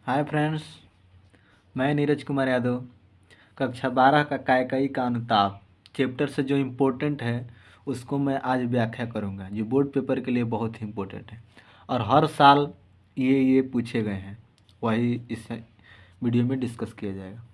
Hi friends, मैं नीरज कुमार यादव। कक्षा 12 का कायकई का अनुताप चैप्टर से जो इम्पोर्टेंट है उसको मैं आज व्याख्या करूंगा, जो बोर्ड पेपर के लिए बहुत ही इम्पोर्टेंट है और हर साल ये पूछे गए हैं। वही इस वीडियो में डिस्कस किया जाएगा।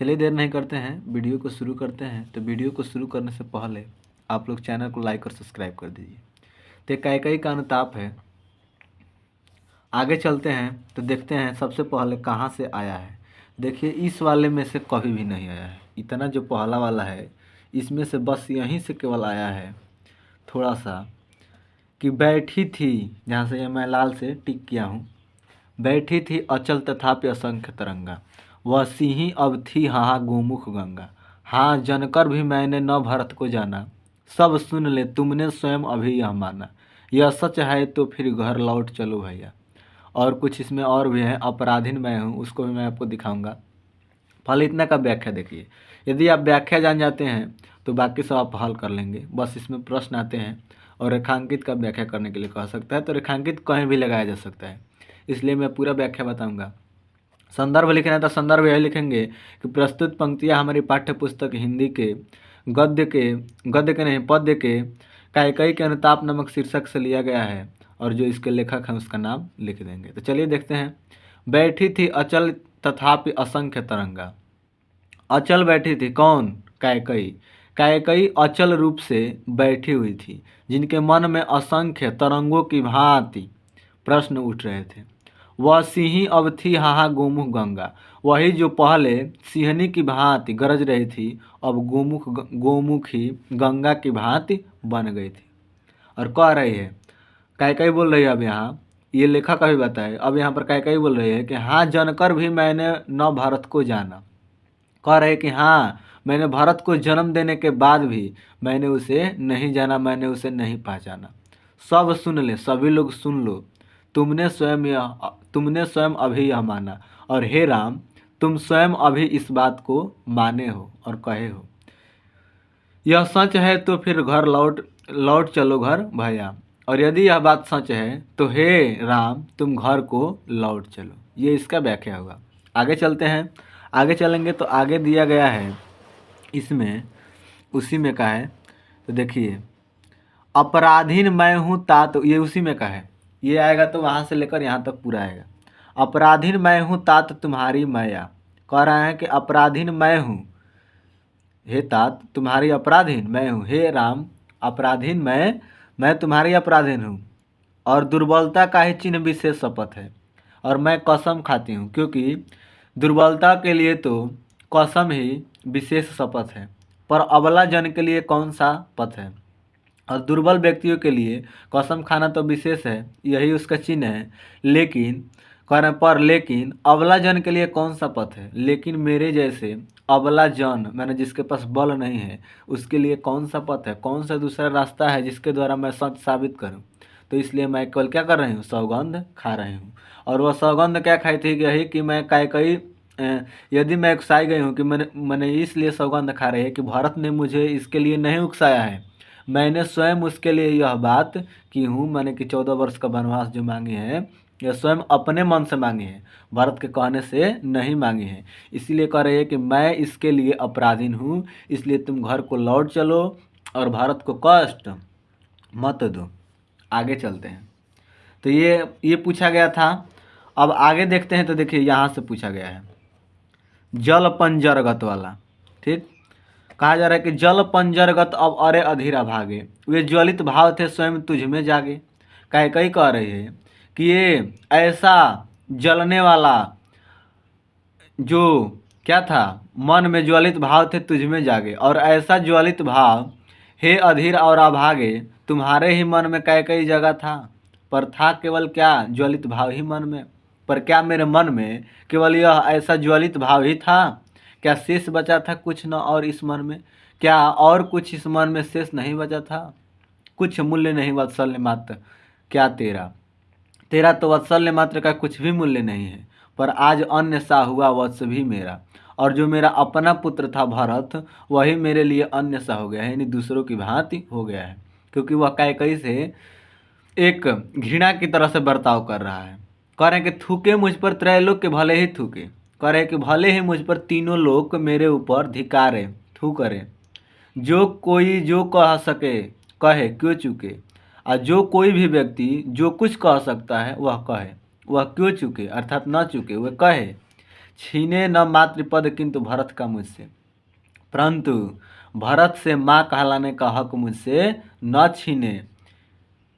चलिए देर नहीं करते हैं, वीडियो को शुरू करते हैं। तो वीडियो को शुरू करने से पहले आप लोग चैनल को लाइक और सब्सक्राइब कर दीजिए। तो कायकई का अनुताप है। आगे चलते हैं तो देखते हैं सबसे पहले कहाँ से आया है। देखिए, इस वाले में से कभी भी नहीं आया है। इतना जो पहला वाला है इसमें से बस यहीं से केवल आया है थोड़ा सा कि बैठी थी, जहाँ से ये मैं लाल से टिक किया हूँ। बैठी थी अचल तथापि असंख्य तरंगा, वह सिंही अब थी हाँ गोमुख गंगा। हाँ जनकर भी मैंने न भरत को जाना, सब सुन ले तुमने स्वयं अभी यह माना। यह सच है तो फिर घर लौट चलो भैया। और कुछ इसमें और भी है, अपराधीन मैं हूँ, उसको भी मैं आपको दिखाऊंगा। फल इतना का व्याख्या देखिए। यदि आप व्याख्या जान जाते हैं तो बाकी सब आप हल कर लेंगे। बस इसमें प्रश्न आते हैं और रेखांकित का व्याख्या करने के लिए कह सकता है, तो रेखांकित कहीं भी लगाया जा सकता है, इसलिए मैं पूरा व्याख्या बताऊंगा। संदर्भ लिखना है तो संदर्भ यही लिखेंगे कि प्रस्तुत पंक्तियाँ हमारी पाठ्य पुस्तक हिंदी के गद्य के नहीं पद्य के कायकई के अनुताप नामक शीर्षक से लिया गया है और जो इसके लेखक हैं उसका नाम लिख देंगे। तो चलिए देखते हैं। बैठी थी अचल तथापि असंख्य तरंगा। अचल बैठी थी कौन? कैकई। कैकई अचल रूप से बैठी हुई थी, जिनके मन में असंख्य तरंगों की भांति प्रश्न उठ रहे थे। वह सिंही अब थी हाहा गोमुख गंगा। वही जो पहले सिंहनी की भांति गरज रही थी, अब गोमुखी गंगा की भांति बन गई थी। और कह रही है, कैकई बोल रही है, अब यहाँ ये लेखक अभी बताए, अब यहाँ पर कैकई बोल रही है कि हाँ जानकर भी मैंने न भारत को जाना। कह रहे कि हाँ मैंने भारत को जन्म देने के बाद भी मैंने उसे नहीं जाना, मैंने उसे नहीं पहचाना। सब सुन ले, सभी लोग सुन लो, तुमने स्वयं अभी यह माना। और हे राम, तुम स्वयं अभी इस बात को माने हो और कहे हो। यह सच है तो फिर घर लौट चलो घर भैया। और यदि यह बात सच है तो हे राम, तुम घर को लौट चलो। ये इसका व्याख्या होगा। आगे चलते हैं। आगे चलेंगे तो आगे दिया गया है इसमें, उसी में का है। तो देखिए, अपराधीन मैं हूँ तात, ये उसी में का है। ये आएगा तो वहाँ से लेकर यहाँ तक पूरा आएगा। अपराधीन मैं हूँ तात तुम्हारी मैया। कह रहा है कि अपराधीन मैं हूँ, हे तात तुम्हारी अपराधीन मैं हूँ। हे राम, अपराधीन मैं तुम्हारी अपराधीन हूँ। और दुर्बलता का ही चिन्ह विशेष शपथ है। और मैं कसम खाती हूँ, क्योंकि दुर्बलता के लिए तो कसम ही विशेष शपथ है, पर अबला जन के लिए कौन सा पथ है। और दुर्बल व्यक्तियों के लिए कसम खाना तो विशेष है, यही उसका चिन्ह है। लेकिन अबला जन के लिए कौन सा पथ है। लेकिन मेरे जैसे अबला जन, मैंने जिसके पास बल नहीं है, उसके लिए कौन सा पथ है, कौन सा दूसरा रास्ता है जिसके द्वारा मैं सच साबित करूं। तो इसलिए मैं केवल क्या कर रही हूँ, सौगंध खा रही हूँ। और वह सौगंध क्या खाई थी, यही कि मैं कैकई यदि मैं उकसाई गई हूँ कि मैंने इसलिए सौगंध खा रही है कि भारत ने मुझे इसके लिए नहीं उकसाया है, मैंने स्वयं उसके लिए यह बात की हूँ। मैंने कि 14 वर्ष का वनवास जो मांगी है, यह स्वयं अपने मन से मांगी है, भारत के कहने से नहीं मांगी है। इसीलिए कह रही है कि मैं इसके लिए अपराधीन हूँ, इसलिए तुम घर को लौट चलो और भारत को कष्ट मत दो। आगे चलते हैं। तो ये पूछा गया था। अब आगे देखते हैं। तो देखिए, यहाँ से पूछा गया है जल पंजरगत वाला। ठीक, कहा जा रहा है कि जल पंजरगत अब अरे अधीरा भागे, वे ज्वलित भाव थे स्वयं तुझ में जागे। कैकई कह रही है कि ये ऐसा जलने वाला जो क्या था, मन में ज्वलित भाव थे तुझ में जागे। और ऐसा ज्वलित भाव हे अधीर और अभागे, तुम्हारे ही मन में कैकई जगह था। पर था केवल क्या, ज्वलित भाव ही मन में। पर क्या मेरे मन में केवल यह ऐसा ज्वलित भाव ही था? क्या शेष बचा था कुछ न और इस मन में? क्या और कुछ इस मन में शेष नहीं बचा था? कुछ मूल्य नहीं वात्सल्य मात्र क्या तेरा, तेरा तो वात्सल्य मात्र का कुछ भी मूल्य नहीं है। पर आज अन्य सा हुआ वत्स भी मेरा, और जो मेरा अपना पुत्र था भरत, वही मेरे लिए अन्य सा हो गया है, यानी दूसरों की भांति हो गया है। क्योंकि वह कैकई से एक घृणा की तरह से बर्ताव कर रहा है। कह रहे हैं कि थूके मुझ पर त्रैलोक के भले ही थूके, कह रहे हैं कि भले ही मुझ पर तीनों लोग मेरे ऊपर धिकारे थू करे, जो कोई जो कह सके कहे क्यों चुके, और जो कोई भी व्यक्ति जो कुछ कह सकता है वह कहे, वह क्यों चुके अर्थात न चुके वह कहे। छीने न मातृपद किंतु भरत का मुझसे, परंतु भरत से माँ कहलाने का हक मुझसे न छीने।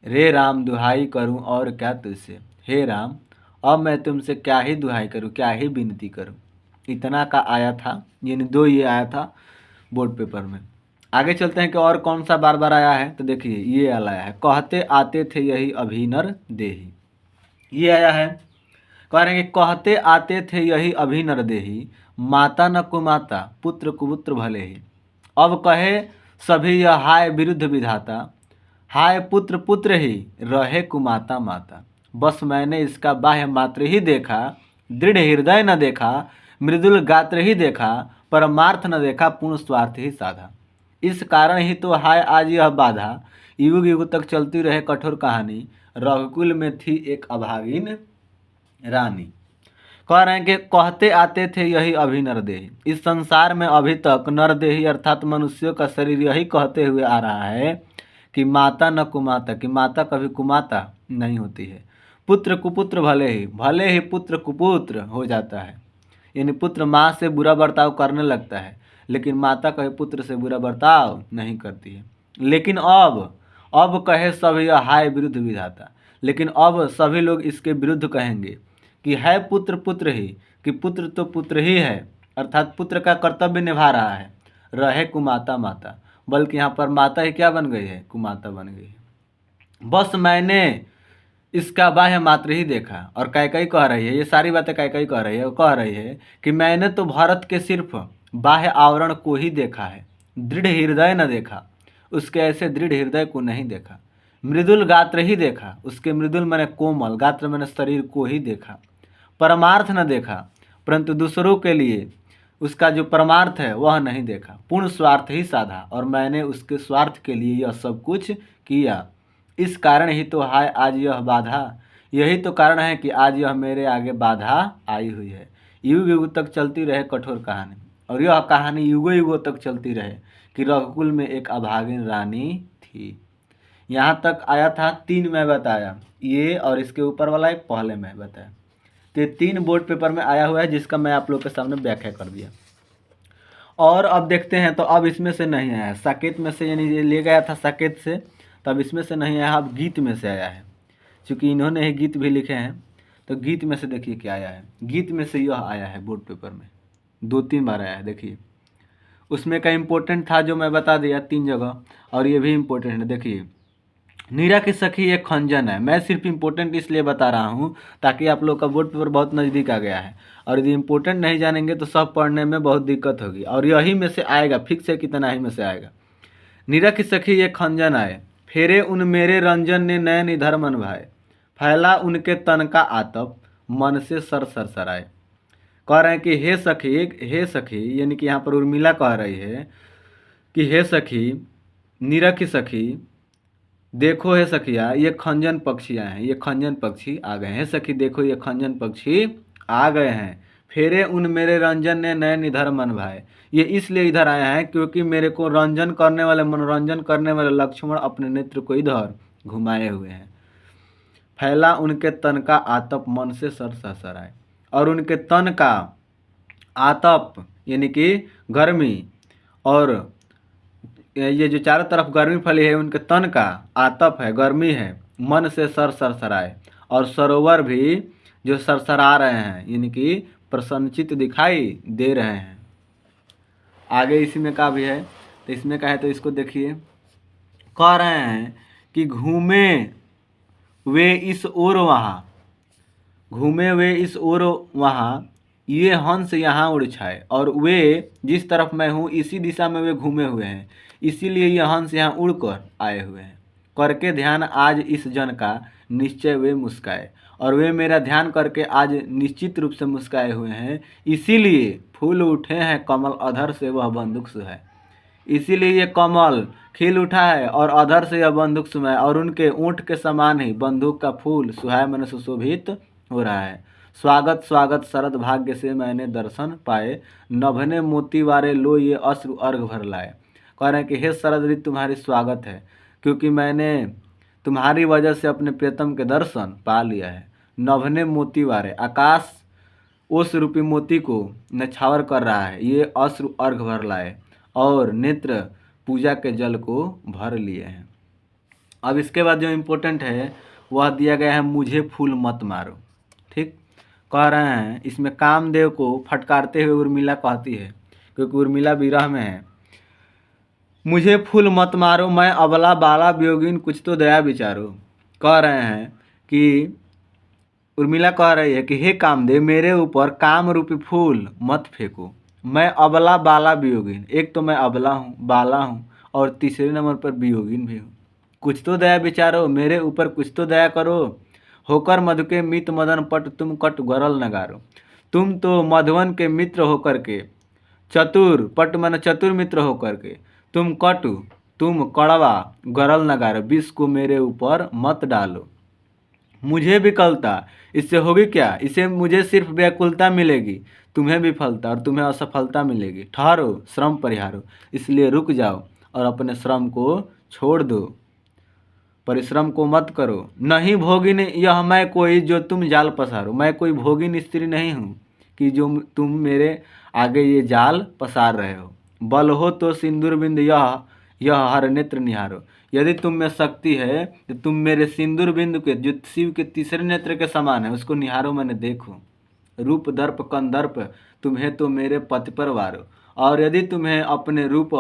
रे राम दुहाई करूं और क्या तुझसे, हे राम अब मैं तुमसे क्या ही दुहाई करूं, क्या ही विनती करूं। इतना का आया था, यानी दो ये आया था बोर्ड पेपर में। आगे चलते हैं कि और कौन सा बार बार आया है, तो देखिए ये वाला आया है, कहते आते थे यही अभिनर देही। ये आया है, कह रहे हैं कि कहते आते थे यही अभिनर देही, माता न कुमाता पुत्र कुपुत्र भले ही। अब कहे सभी यह हाय विरुद्ध विधाता, हाय पुत्र पुत्र ही रहे कुमाता माता। बस मैंने इसका बाह्य मात्र ही देखा, दृढ़ हृदय न देखा, मृदुल गात्र ही देखा, परमार्थ न देखा, पूर्ण स्वार्थ ही साधा। इस कारण ही तो हाय आज यह बाधा, युग युग तक चलती रहे कठोर कहानी, रघुकुल में थी एक अभागिन रानी। कह रहे हैं कि कहते आते थे यही अभी नरदेही, इस संसार में अभी तक नरदेही अर्थात मनुष्यों का शरीर यही कहते हुए आ रहा है कि माता न कुमाता, कि माता कभी कुमाता नहीं होती है, पुत्र कुपुत्र भले ही पुत्र कुपुत्र हो जाता है, यानी पुत्र माँ से बुरा बर्ताव करने लगता है, लेकिन माता कभी पुत्र से बुरा बर्ताव नहीं करती है। लेकिन अब कहे सभी हाय विरुद्ध विधाता, लेकिन अब सभी लोग इसके विरुद्ध कहेंगे कि है पुत्र पुत्र ही, कि पुत्र तो पुत्र ही है, अर्थात पुत्र का कर्तव्य निभा रहा है, रहे कुमाता माता, बल्कि यहाँ पर माता ही क्या बन गई है, कुमाता बन गई है। बस मैंने इसका बाह्य मात्र ही देखा, और कैकेयी कह रही है, ये सारी बातें कैकेयी कह रही है, वो कह रही है कि मैंने तो भारत के सिर्फ बाह्य आवरण को ही देखा है, दृढ़ हृदय न देखा, उसके ऐसे दृढ़ हृदय को नहीं देखा, मृदुल गात्र ही देखा, उसके मृदुल मैंने कोमल, गात्र मैंने शरीर को ही देखा, परमार्थ न देखा, परंतु दूसरों के लिए उसका जो परमार्थ है वह नहीं देखा, पूर्ण स्वार्थ ही साधा, और मैंने उसके स्वार्थ के लिए यह सब कुछ किया। इस कारण ही तो हाय आज यह बाधा, यही तो कारण है कि आज यह मेरे आगे बाधा आई हुई है। युग युग तक चलती रहे कठोर कहानी, और यह कहानी युगों युगों तक चलती रहे कि रघुकुल में एक अभागिन रानी थी। यहाँ तक आया था, 3 मैं बताया, ये और इसके ऊपर वाला एक पहले मैं बताया। तो ये 3 बोर्ड पेपर में आया हुआ है, जिसका मैं आप लोग के सामने व्याख्या कर दिया। और अब देखते हैं, तो अब इसमें से नहीं आया है, साकेत में से, यानी ये ले गया था साकेत से, तब इसमें से नहीं आया, अब गीत में से आया है, क्योंकि इन्होंने ही गीत भी लिखे हैं। तो गीत में से देखिए क्या आया है, गीत में से यह आया है बोर्ड पेपर में, 2-3 बार आया है। देखिए उसमें का इम्पोर्टेंट था जो मैं बता दिया 3 जगह, और ये भी इम्पोर्टेंट है। देखिए नीरा की सखी एक खंजन है, मैं सिर्फ इम्पोर्टेंट इसलिए बता रहा हूँ ताकि आप लोग का बोर्ड पेपर बहुत नज़दीक आ गया है, और यदि इम्पोर्टेंट नहीं जानेंगे तो सब पढ़ने में बहुत दिक्कत होगी, और यही में से आएगा, फिक्स है कितना ही में से आएगा। नीरा की सखी एक खंजन आए, फेरे उन मेरे रंजन ने नयन इधर मन भाए, फैला उनके तन का आतप मन से सर सरसराए। कह रहे हैं कि हे सखी, यानी कि यहाँ पर उर्मिला कह रही है कि हे सखी, नीरा की सखी देखो, हे सखिया ये खंजन पक्षी आए हैं, ये खंजन पक्षी आ गए हैं, सखी देखो ये खंजन पक्षी आ गए हैं, फेरे उन मेरे रंजन ने नयन इधर मन भाए, ये इसलिए इधर आया है क्योंकि मेरे को रंजन करने वाले, मनोरंजन करने वाले लक्ष्मण अपने नेत्र को इधर घुमाए हुए हैं। फैला उनके तन का आतप मन से सर सरसराए, और उनके तन का आतप यानी कि गर्मी, और ये जो चारों तरफ गर्मी फैली है, उनके तन का आतप है, गर्मी है, मन से सर सरसराए, और सरोवर भी जो सरसरा रहे हैं, यानी कि प्रसन्नचित दिखाई दे रहे हैं। आगे इसी में का भी है, तो इसमें का है, तो इसको देखिए, कह रहे हैं कि घूमे वे इस ओर वहाँ, घूमे वे इस ओर वहाँ, ये हंस यहाँ उड़ छाए, और वे जिस तरफ मैं हूँ इसी दिशा में वे घूमे हुए हैं, इसीलिए ये हंस यहाँ उड़कर आए हुए हैं। करके ध्यान आज इस जन का निश्चय वे मुस्काए, और वे मेरा ध्यान करके आज निश्चित रूप से मुस्काए हुए हैं, इसीलिए फूल उठे हैं कमल अधर से वह बंदूक सुहाए, इसीलिए ये कमल खिल उठा है और अधर से यह बंदूक सुहाए, और उनके ऊँट के समान ही बंदूक का फूल सुहाए मन सुशोभित हो रहा है। स्वागत स्वागत शरद भाग्य से मैंने दर्शन पाए, नभने मोती वारे लो ये अश्रु अर्घ भर लाए। कह रहे हैं कि हे शरद ऋतु तुम्हारी स्वागत है, क्योंकि मैंने तुम्हारी वजह से अपने प्रियतम के दर्शन पा लिया है। नभने मोती वारे, आकाश उस रूपी मोती को नछावर कर रहा है, ये अश्रु अर्घ भर लाए, और नेत्र पूजा के जल को भर लिए हैं। अब इसके बाद जो इम्पोर्टेंट है वह दिया गया है, मुझे फूल मत मारो। ठीक, कह रहे हैं इसमें कामदेव को फटकारते हुए उर्मिला कहती है, क्योंकि उर्मिला विरह में है, मुझे फूल मत मारो मैं अबला बाला वियोगिन कुछ तो दया विचारो। कह रहे हैं कि उर्मिला कह रही है कि हे कामदेव मेरे ऊपर काम रूपी फूल मत फेंको, मैं अबला बाला वियोगिन, एक तो मैं अबला हूँ, बाला हूँ, और तीसरे नंबर पर वियोगिन भी हूँ। कुछ तो दया विचारो, मेरे ऊपर कुछ तो दया करो। होकर मधु के मित मदन पट तुम कट गरल नगारो। तुम तो मधुवन के मित्र होकर के, चतुर पट मन चतुर मित्र होकर के, तुम कटु तुम कड़वा गरल नगारो, विष को मेरे ऊपर मत डालो। मुझे विकलता, इससे होगी क्या, इसे मुझे सिर्फ व्याकुलता मिलेगी, तुम्हें विफलता और तुम्हें असफलता मिलेगी। ठहरो श्रम परिहारो, इसलिए रुक जाओ और अपने श्रम को छोड़ दो, परिश्रम को मत करो। नहीं भोगिन यह मैं कोई जो तुम जाल पसारो, मैं कोई भोगिन स्त्री नहीं हूँ कि जो तुम मेरे आगे ये जाल पसार रहे हो। बल हो तो सिंदूर बिंद यह हर नेत्र निहारो, यदि तुम में शक्ति है तो तुम मेरे सिंदूर बिंदु के जो शिव के तीसरे नेत्र के समान है उसको निहारो, मैंने देखो। रूप दर्प कंदर्प तुम्हें तो मेरे पति पर वारो, और यदि तुम्हें अपने रूप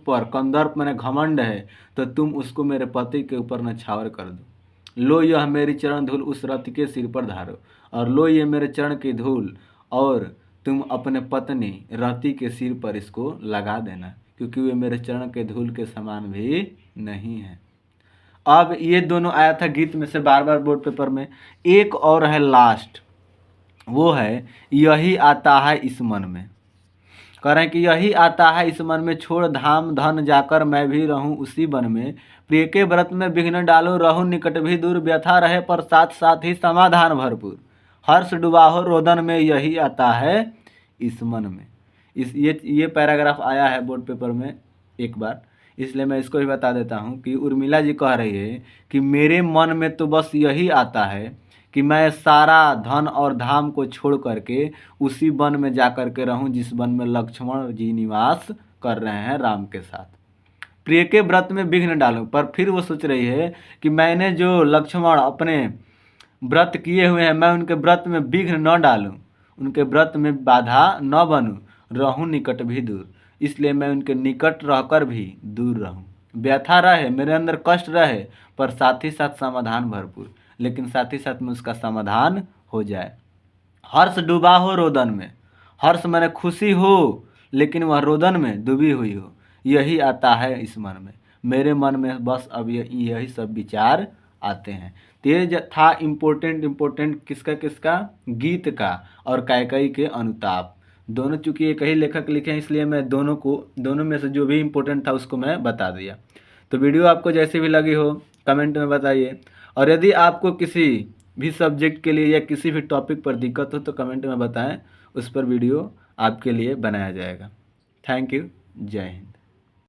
पर कंदर्प मैंने घमंड है तो तुम उसको मेरे पति के ऊपर नछावर कर दो। लो यह मेरी चरण धूल उस रति के सिर पर धारो, और लो ये मेरे चरण की धूल और तुम अपने पत्नी रति के सिर पर इसको लगा देना, क्योंकि वे मेरे चरण के धूल के समान भी नहीं है। अब ये दोनों आया था गीत में से बार बार बोर्ड पेपर में। एक और है लास्ट, वो है यही आता है इस मन में। कह रहे हैं कि यही आता है इस मन में, छोड़ धाम धन जाकर मैं भी रहूं उसी वन में। प्रिय के व्रत में विघ्न डालूं रहूं निकट भी दूर, व्यथा रहे पर साथ साथ ही समाधान भरपूर। हर्ष डुबाहो रोदन में यही आता है इस मन में। ये पैराग्राफ आया है बोर्ड पेपर में एक बार, इसलिए मैं इसको भी बता देता हूँ कि उर्मिला जी कह रही है कि मेरे मन में तो बस यही आता है कि मैं सारा धन और धाम को छोड़ करके उसी वन में जा कर के रहूं जिस वन में लक्ष्मण जी निवास कर रहे हैं राम के साथ। प्रिय के व्रत में विघ्न डालूं, पर फिर वो सोच रही है कि मैंने जो लक्ष्मण अपने व्रत किए हुए हैं मैं उनके व्रत में विघ्न न डालूं, उनके व्रत में बाधा न बनूं, रहूं निकट भी दूर, इसलिए मैं उनके निकट रहकर भी दूर रहूं। व्यथा रहे, मेरे अंदर कष्ट रहे, पर साथ ही साथ समाधान भरपूर, लेकिन साथ ही साथ में उसका समाधान हो जाए। हर्ष डूबा हो रोदन में, हर्ष मैंने खुशी हो लेकिन वह रोदन में डूबी हुई हो, यही आता है इस मन में। मेरे मन में बस अब यही सब विचार आते हैं। तो ये था इम्पोर्टेंट किसका गीत का और कैकेयी के अनुताप। दोनों चूँकि एक ही लेखक लिखे हैं इसलिए मैं दोनों में से जो भी इम्पोर्टेंट था उसको मैं बता दिया। तो वीडियो आपको जैसी भी लगी हो कमेंट में बताइए, और यदि आपको किसी भी सब्जेक्ट के लिए या किसी भी टॉपिक पर दिक्कत हो तो कमेंट में बताएं, उस पर वीडियो आपके लिए बनाया जाएगा। थैंक यू, जय हिंद।